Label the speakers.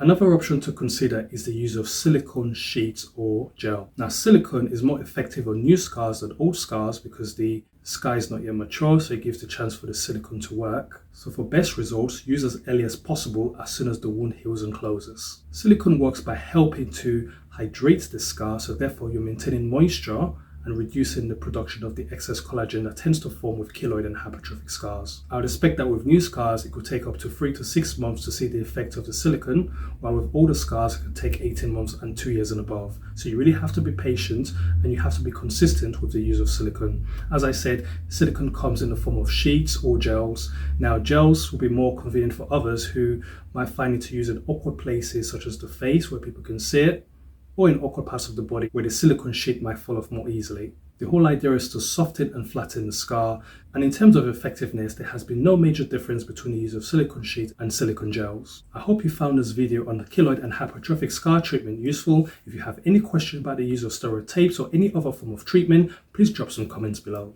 Speaker 1: Another option to consider is the use of silicone sheets or gel. Now, silicone is more effective on new scars than old scars because the scar is not yet mature, so it gives the chance for the silicone to work. So for best results, use as early as possible as soon as the wound heals and closes. Silicone works by helping to hydrate the scar, so therefore you're maintaining moisture and reducing the production of the excess collagen that tends to form with keloid and hypertrophic scars. I would expect that with new scars, it could take up to 3 to 6 months to see the effect of the silicone, while with older scars, it could take 18 months and 2 years and above. So you really have to be patient and you have to be consistent with the use of silicone. As I said, silicone comes in the form of sheets or gels. Now, gels will be more convenient for others who might find it to use in awkward places such as the face where people can see it, or in awkward parts of the body where the silicone sheet might fall off more easily. The whole idea is to soften and flatten the scar, and in terms of effectiveness, there has been no major difference between the use of silicone sheet and silicone gels. I hope you found this video on the keloid and hypertrophic scar treatment useful. If you have any question about the use of steroid tapes or any other form of treatment, please drop some comments below.